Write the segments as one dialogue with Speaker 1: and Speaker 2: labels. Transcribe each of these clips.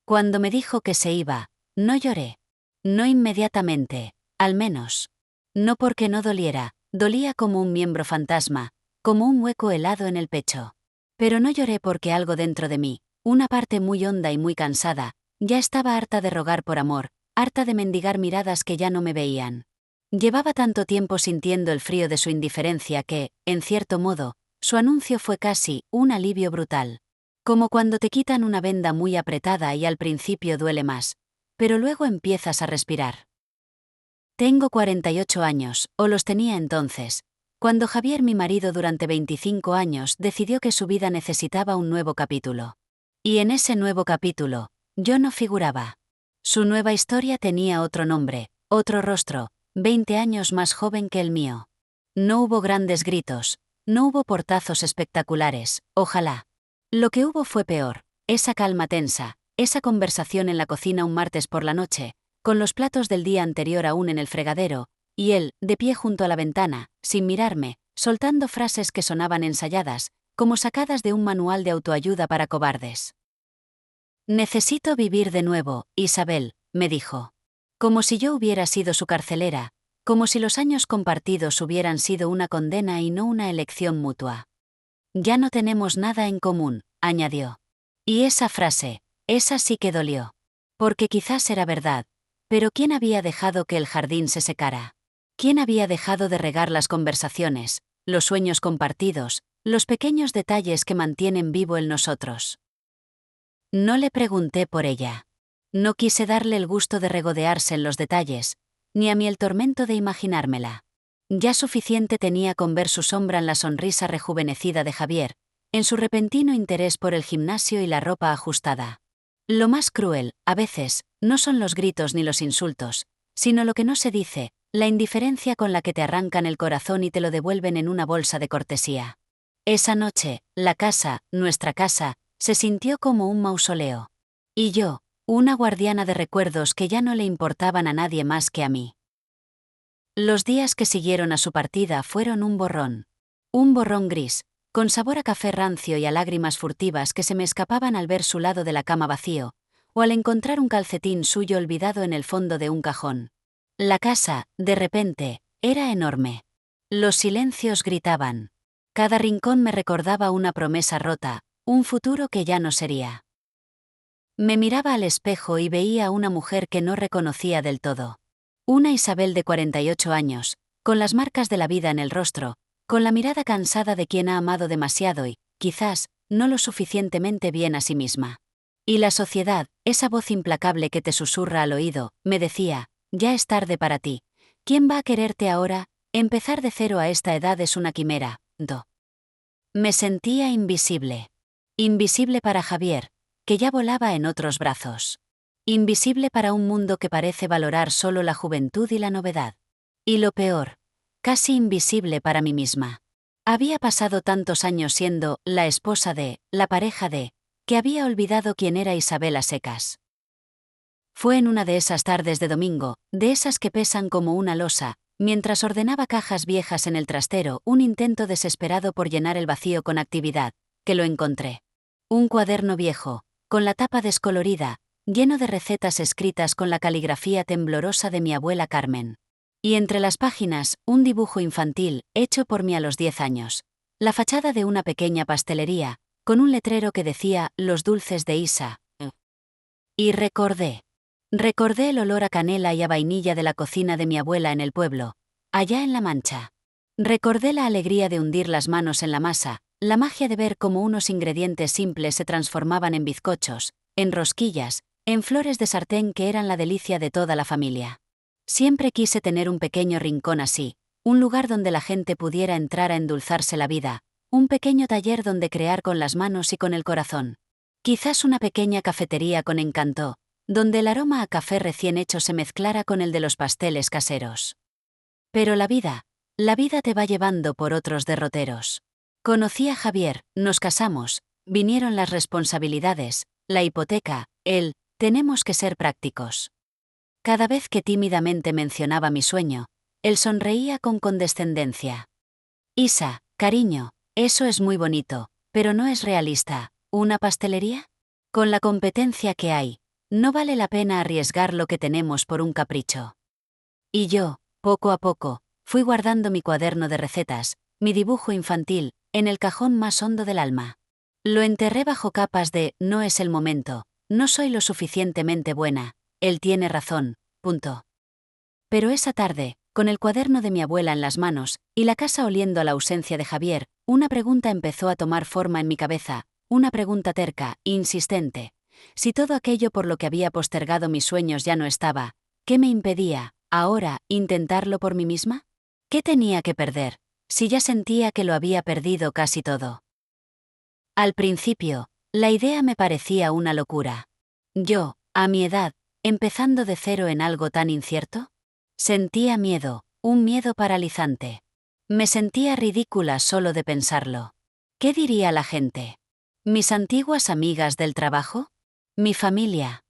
Speaker 1: Cuando me dijo que se iba, no lloré. No inmediatamente, al menos. No porque no doliera, dolía como un miembro fantasma, como un hueco helado en el pecho. Pero no lloré porque algo dentro de mí, una parte muy honda y muy cansada, ya estaba harta de rogar por amor, harta de mendigar miradas que ya no me veían. Llevaba tanto tiempo sintiendo el frío de su indiferencia que, en cierto modo, su anuncio fue casi un alivio brutal. Como cuando te quitan una venda muy apretada y al principio duele más, pero luego empiezas a respirar. Tengo 48 años, o los tenía entonces, cuando Javier, mi marido durante 25 años, decidió que su vida necesitaba un nuevo capítulo. Y en ese nuevo capítulo, yo no figuraba. Su nueva historia tenía otro nombre, otro rostro, 20 años más joven que el mío. No hubo grandes gritos, no hubo portazos espectaculares, ojalá. Lo que hubo fue peor, esa calma tensa, esa conversación en la cocina un martes por la noche, con los platos del día anterior aún en el fregadero, y él, de pie junto a la ventana, sin mirarme, soltando frases que sonaban ensayadas, como sacadas de un manual de autoayuda para cobardes. Necesito vivir de nuevo, Isabel, me dijo. Como si yo hubiera sido su carcelera, como si los años compartidos hubieran sido una condena y no una elección mutua. Ya no tenemos nada en común, añadió. Y esa frase, esa sí que dolió. Porque quizás era verdad, pero ¿quién había dejado que el jardín se secara? ¿Quién había dejado de regar las conversaciones, los sueños compartidos, los pequeños detalles que mantienen vivo el nosotros? No le pregunté por ella. No quise darle el gusto de regodearse en los detalles, ni a mí el tormento de imaginármela. Ya suficiente tenía con ver su sombra en la sonrisa rejuvenecida de Javier, en su repentino interés por el gimnasio y la ropa ajustada. Lo más cruel, a veces, no son los gritos ni los insultos, sino lo que no se dice, la indiferencia con la que te arrancan el corazón y te lo devuelven en una bolsa de cortesía. Esa noche, la casa, nuestra casa, se sintió como un mausoleo. Y yo, una guardiana de recuerdos que ya no le importaban a nadie más que a mí. Los días que siguieron a su partida fueron un borrón. Un borrón gris, con sabor a café rancio y a lágrimas furtivas que se me escapaban al ver su lado de la cama vacío, o al encontrar un calcetín suyo olvidado en el fondo de un cajón. La casa, de repente, era enorme. Los silencios gritaban. Cada rincón me recordaba una promesa rota, un futuro que ya no sería. Me miraba al espejo y veía a una mujer que no reconocía del todo. Una Isabel de 48 años, con las marcas de la vida en el rostro, con la mirada cansada de quien ha amado demasiado y, quizás, no lo suficientemente bien a sí misma. Y la sociedad, esa voz implacable que te susurra al oído, me decía, ya es tarde para ti. ¿Quién va a quererte ahora? Empezar de cero a esta edad es una quimera. Me sentía invisible. Invisible para Javier, que ya volaba en otros brazos. Invisible para un mundo que parece valorar solo la juventud y la novedad. Y lo peor, casi invisible para mí misma. Había pasado tantos años siendo la esposa de, la pareja de, que había olvidado quién era Isabel a secas. Fue en una de esas tardes de domingo, de esas que pesan como una losa, mientras ordenaba cajas viejas en el trastero, un intento desesperado por llenar el vacío con actividad, que lo encontré. Un cuaderno viejo, con la tapa descolorida, lleno de recetas escritas con la caligrafía temblorosa de mi abuela Carmen. Y entre las páginas, un dibujo infantil, hecho por mí a los 10 años. La fachada de una pequeña pastelería, con un letrero que decía, Los dulces de Isa. Y recordé. Recordé el olor a canela y a vainilla de la cocina de mi abuela en el pueblo, allá en La Mancha. Recordé la alegría de hundir las manos en la masa, la magia de ver cómo unos ingredientes simples se transformaban en bizcochos, en rosquillas, en flores de sartén que eran la delicia de toda la familia. Siempre quise tener un pequeño rincón así, un lugar donde la gente pudiera entrar a endulzarse la vida, un pequeño taller donde crear con las manos y con el corazón. Quizás una pequeña cafetería con encanto, donde el aroma a café recién hecho se mezclara con el de los pasteles caseros. Pero la vida te va llevando por otros derroteros. Conocí a Javier, nos casamos, vinieron las responsabilidades, la hipoteca, tenemos que ser prácticos. Cada vez que tímidamente mencionaba mi sueño, él sonreía con condescendencia. Isa, cariño, eso es muy bonito, pero no es realista. ¿Una pastelería? Con la competencia que hay, No vale la pena arriesgar lo que tenemos por un capricho. Y yo, poco a poco, fui guardando mi cuaderno de recetas, mi dibujo infantil, en el cajón más hondo del alma. Lo enterré bajo capas de «no es el momento», «no soy lo suficientemente buena», «él tiene razón», punto. Pero esa tarde, con el cuaderno de mi abuela en las manos, y la casa oliendo a la ausencia de Javier, una pregunta empezó a tomar forma en mi cabeza, una pregunta terca, insistente. Si todo aquello por lo que había postergado mis sueños ya no estaba, ¿qué me impedía, ahora, intentarlo por mí misma? ¿Qué tenía que perder, si ya sentía que lo había perdido casi todo? Al principio, la idea me parecía una locura. Yo, a mi edad, empezando de cero en algo tan incierto, sentía miedo, un miedo paralizante. Me sentía ridícula solo de pensarlo. ¿Qué diría la gente? ¿Mis antiguas amigas del trabajo? ¿Mi familia?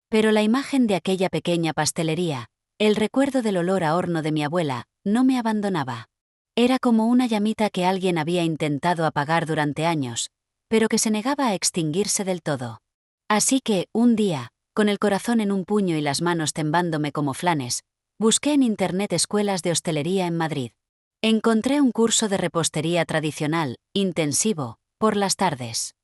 Speaker 1: Pero la imagen de aquella pequeña pastelería, el recuerdo del olor a horno de mi abuela, no me abandonaba. Era como una llamita que alguien había intentado apagar durante años, pero que se negaba a extinguirse del todo. Así que, un día, con el corazón en un puño y las manos tembándome como flanes, busqué en internet escuelas de hostelería en Madrid. Encontré un curso de repostería tradicional, intensivo, por las tardes.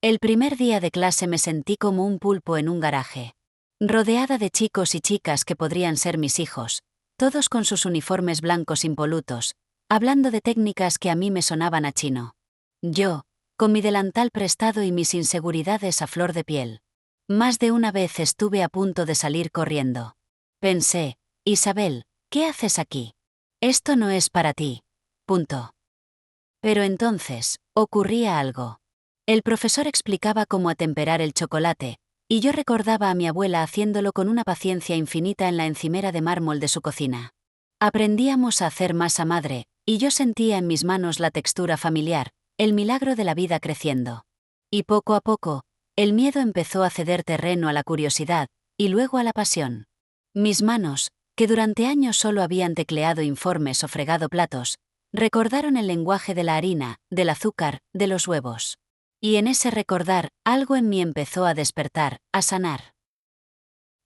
Speaker 1: El primer día de clase me sentí como un pulpo en un garaje. Rodeada de chicos y chicas que podrían ser mis hijos, todos con sus uniformes blancos impolutos, hablando de técnicas que a mí me sonaban a chino. Yo, con mi delantal prestado y mis inseguridades a flor de piel. Más de una vez estuve a punto de salir corriendo. Pensé, Isabel, ¿qué haces aquí? Esto no es para ti. Punto. Pero entonces, ocurría algo. El profesor explicaba cómo atemperar el chocolate, y yo recordaba a mi abuela haciéndolo con una paciencia infinita en la encimera de mármol de su cocina. Aprendíamos a hacer masa madre, y yo sentía en mis manos la textura familiar, el milagro de la vida creciendo. Y poco a poco, el miedo empezó a ceder terreno a la curiosidad, y luego a la pasión. Mis manos, que durante años solo habían tecleado informes o fregado platos, recordaron el lenguaje de la harina, del azúcar, de los huevos. Y en ese recordar, algo en mí empezó a despertar, a sanar.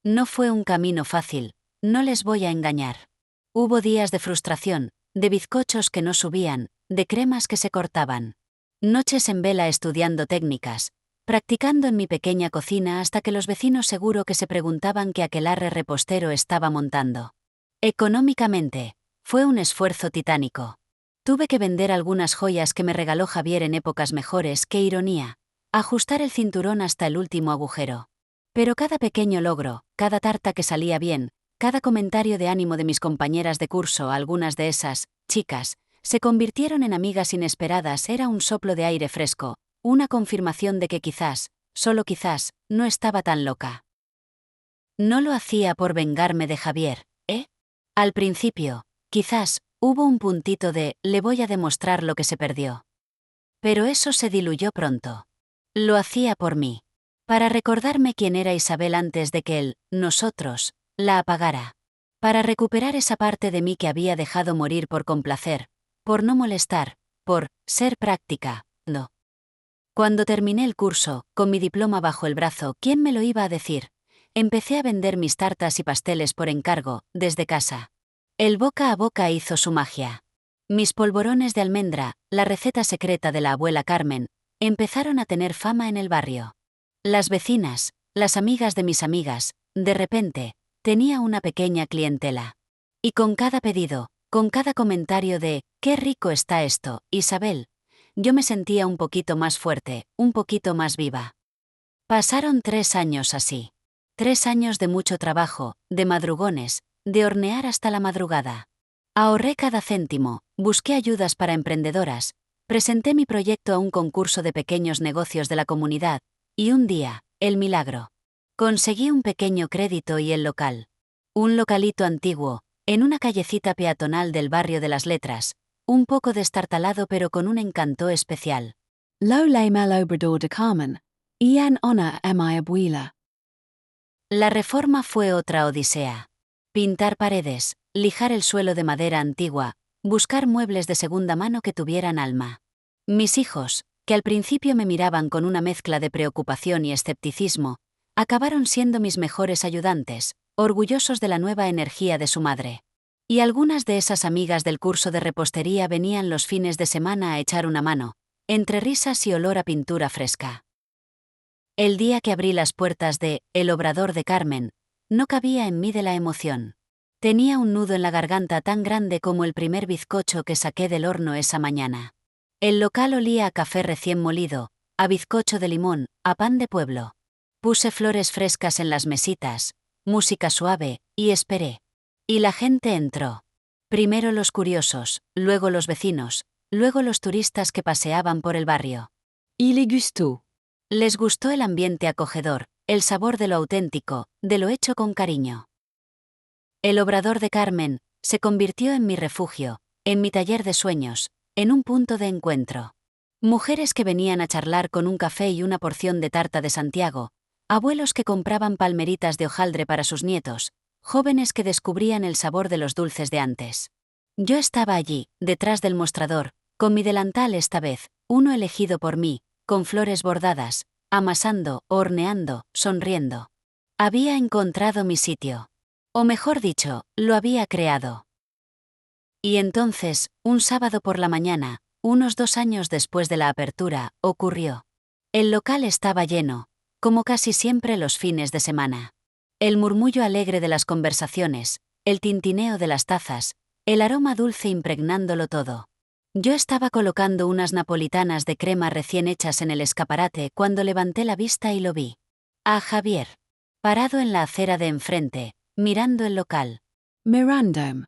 Speaker 1: No fue un camino fácil, no les voy a engañar. Hubo días de frustración, de bizcochos que no subían, de cremas que se cortaban. Noches en vela estudiando técnicas, practicando en mi pequeña cocina hasta que los vecinos seguro que se preguntaban qué aquelarre repostero estaba montando. Económicamente, fue un esfuerzo titánico. Tuve que vender algunas joyas que me regaló Javier en épocas mejores, qué ironía, ajustar el cinturón hasta el último agujero. Pero cada pequeño logro, cada tarta que salía bien, cada comentario de ánimo de mis compañeras de curso, algunas de esas, chicas, se convirtieron en amigas inesperadas, era un soplo de aire fresco, una confirmación de que quizás, solo quizás, no estaba tan loca. No lo hacía por vengarme de Javier, ¿eh? Al principio, quizás, hubo un puntito de «le voy a demostrar lo que se perdió». Pero eso se diluyó pronto. Lo hacía por mí. Para recordarme quién era Isabel antes de que él, nosotros, la apagara. Para recuperar esa parte de mí que había dejado morir por complacer, por no molestar, por ser práctica, no. Cuando terminé el curso, con mi diploma bajo el brazo, ¿quién me lo iba a decir? Empecé a vender mis tartas y pasteles por encargo, desde casa. El boca a boca hizo su magia. Mis polvorones de almendra, la receta secreta de la abuela Carmen, empezaron a tener fama en el barrio. Las vecinas, las amigas de mis amigas, de repente, tenía una pequeña clientela. Y con cada pedido, con cada comentario de «qué rico está esto, Isabel», yo me sentía un poquito más fuerte, un poquito más viva. Pasaron 3 años así. 3 años de mucho trabajo, de madrugones, de hornear hasta la madrugada. Ahorré cada céntimo, busqué ayudas para emprendedoras, presenté mi proyecto a un concurso de pequeños negocios de la comunidad, y un día, el milagro. Conseguí un pequeño crédito y el local. Un localito antiguo, en una callecita peatonal del barrio de las Letras, un poco destartalado pero con un encanto especial.
Speaker 2: Lo lame al obrador de Carmen. Ian honor a mi abuela.
Speaker 1: La reforma fue otra odisea. Pintar paredes, lijar el suelo de madera antigua, buscar muebles de segunda mano que tuvieran alma. Mis hijos, que al principio me miraban con una mezcla de preocupación y escepticismo, Acabaron siendo mis mejores ayudantes, orgullosos de la nueva energía de su madre. Y algunas de esas amigas del curso de repostería venían los fines de semana a echar una mano, entre risas y olor a pintura fresca. El día que abrí las puertas de El Obrador de Carmen, no cabía en mí de la emoción. Tenía un nudo en la garganta tan grande como el primer bizcocho que saqué del horno esa mañana. El local olía a café recién molido, a bizcocho de limón, a pan de pueblo. Puse flores frescas en las mesitas, música suave, y esperé. Y la gente entró. Primero los curiosos, luego los vecinos, luego los turistas que paseaban por el barrio.
Speaker 2: Il les gustó.
Speaker 1: Les gustó el ambiente acogedor, el sabor de lo auténtico, de lo hecho con cariño. El Obrador de Carmen se convirtió en mi refugio, en mi taller de sueños, en un punto de encuentro. Mujeres que venían a charlar con un café y una porción de tarta de Santiago, abuelos que compraban palmeritas de hojaldre para sus nietos, jóvenes que descubrían el sabor de los dulces de antes. Yo estaba allí, detrás del mostrador, con mi delantal esta vez, uno elegido por mí, con flores bordadas, amasando, horneando, sonriendo. Había encontrado mi sitio. O mejor dicho, lo había creado. Y entonces, un sábado por la mañana, unos 2 años después de la apertura, ocurrió. El local estaba lleno, como casi siempre los fines de semana. El murmullo alegre de las conversaciones, el tintineo de las tazas, el aroma dulce impregnándolo todo. Yo estaba colocando unas napolitanas de crema recién hechas en el escaparate cuando levanté la vista y lo vi. A Javier. Parado en la acera de enfrente, mirando el local.
Speaker 2: Mirandom.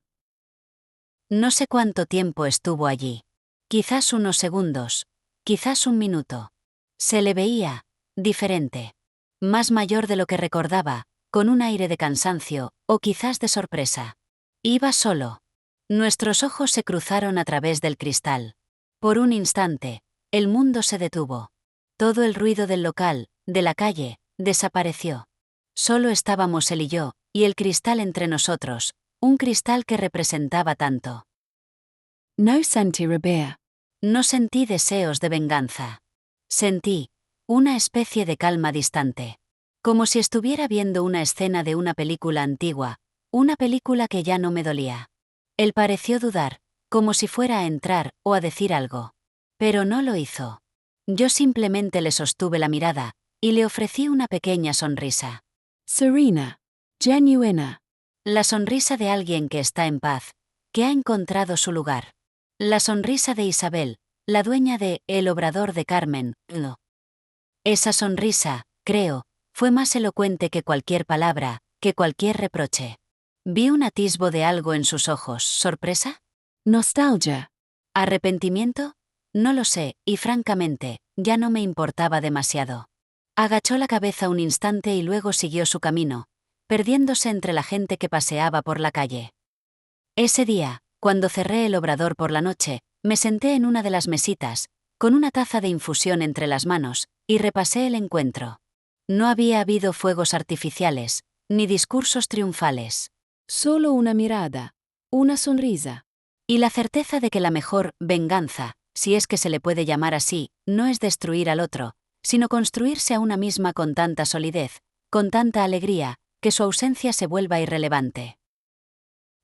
Speaker 1: No sé cuánto tiempo estuvo allí. Quizás unos segundos, quizás un minuto. Se le veía, diferente. Más mayor de lo que recordaba, con un aire de cansancio, o quizás de sorpresa. Iba solo. Nuestros ojos se cruzaron a través del cristal. Por un instante, el mundo se detuvo. Todo el ruido del local, de la calle, desapareció. Solo estábamos él y yo, y el cristal entre nosotros, un cristal que representaba tanto.
Speaker 2: No sentí rabia.
Speaker 1: No sentí deseos de venganza. Sentí una especie de calma distante. Como si estuviera viendo una escena de una película antigua, una película que ya no me dolía. Él pareció dudar, como si fuera a entrar o a decir algo. Pero no lo hizo. Yo simplemente le sostuve la mirada, y le ofrecí una pequeña sonrisa.
Speaker 2: Serena. Genuina.
Speaker 1: La sonrisa de alguien que está en paz, que ha encontrado su lugar. La sonrisa de Isabel, la dueña de El Obrador de Carmen. No. Esa sonrisa, creo, fue más elocuente que cualquier palabra, que cualquier reproche. Vi un atisbo de algo en sus ojos. ¿Sorpresa?
Speaker 2: Nostalgia.
Speaker 1: ¿Arrepentimiento? No lo sé, y francamente, ya no me importaba demasiado. Agachó la cabeza un instante y luego siguió su camino, perdiéndose entre la gente que paseaba por la calle. Ese día, cuando cerré el obrador por la noche, me senté en una de las mesitas, con una taza de infusión entre las manos, y repasé el encuentro. No había habido fuegos artificiales, ni discursos triunfales.
Speaker 2: Solo una mirada. Una sonrisa.
Speaker 1: Y la certeza de que la mejor venganza, si es que se le puede llamar así, no es destruir al otro, sino construirse a una misma con tanta solidez, con tanta alegría, que su ausencia se vuelva irrelevante.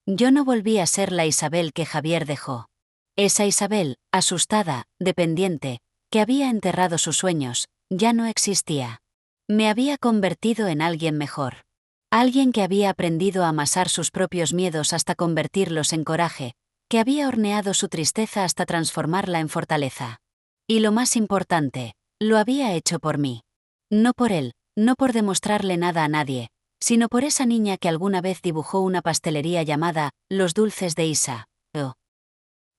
Speaker 1: Yo no volví a ser la Isabel que Javier dejó. Esa Isabel, asustada, dependiente, que había enterrado sus sueños, ya no existía. Me había convertido en alguien mejor. Alguien que había aprendido a amasar sus propios miedos hasta convertirlos en coraje, que había horneado su tristeza hasta transformarla en fortaleza. Y lo más importante, lo había hecho por mí. No por él, no por demostrarle nada a nadie, sino por esa niña que alguna vez dibujó una pastelería llamada Los Dulces de Isa. Oh.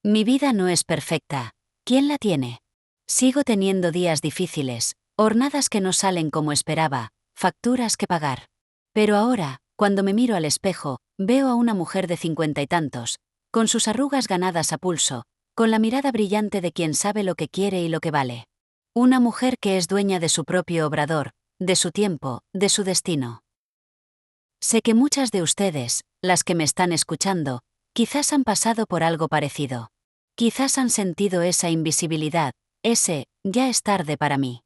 Speaker 1: Mi vida no es perfecta. ¿Quién la tiene? Sigo teniendo días difíciles, jornadas que no salen como esperaba, facturas que pagar. Pero ahora, cuando me miro al espejo, veo a una mujer de 50 y tantos, con sus arrugas ganadas a pulso, con la mirada brillante de quien sabe lo que quiere y lo que vale. Una mujer que es dueña de su propio obrador, de su tiempo, de su destino. Sé que muchas de ustedes, las que me están escuchando, quizás han pasado por algo parecido. Quizás han sentido esa invisibilidad, ese, ya es tarde para mí.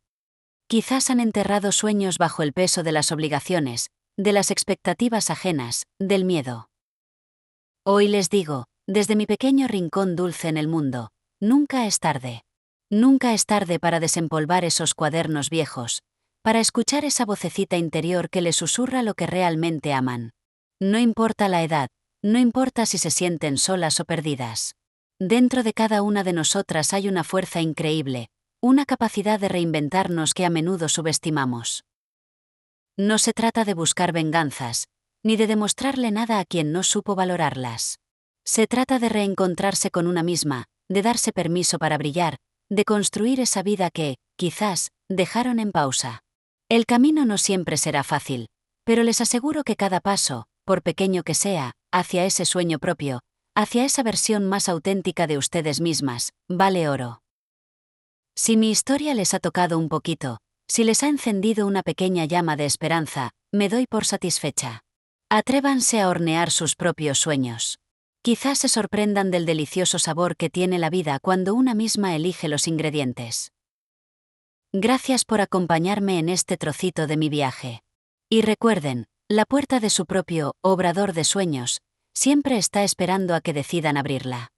Speaker 1: Quizás han enterrado sueños bajo el peso de las obligaciones, de las expectativas ajenas, del miedo. Hoy les digo, desde mi pequeño rincón dulce en el mundo, nunca es tarde. Nunca es tarde para desempolvar esos cuadernos viejos, para escuchar esa vocecita interior que les susurra lo que realmente aman. No importa la edad, no importa si se sienten solas o perdidas. Dentro de cada una de nosotras hay una fuerza increíble, una capacidad de reinventarnos que a menudo subestimamos. No se trata de buscar venganzas, ni de demostrarle nada a quien no supo valorarlas. Se trata de reencontrarse con una misma, de darse permiso para brillar, de construir esa vida que, quizás, dejaron en pausa. El camino no siempre será fácil, pero les aseguro que cada paso, por pequeño que sea, hacia ese sueño propio, hacia esa versión más auténtica de ustedes mismas, vale oro. Si mi historia les ha tocado un poquito, si les ha encendido una pequeña llama de esperanza, me doy por satisfecha. Atrévanse a hornear sus propios sueños. Quizás se sorprendan del delicioso sabor que tiene la vida cuando una misma elige los ingredientes. Gracias por acompañarme en este trocito de mi viaje. Y recuerden, la puerta de su propio obrador de sueños siempre está esperando a que decidan abrirla.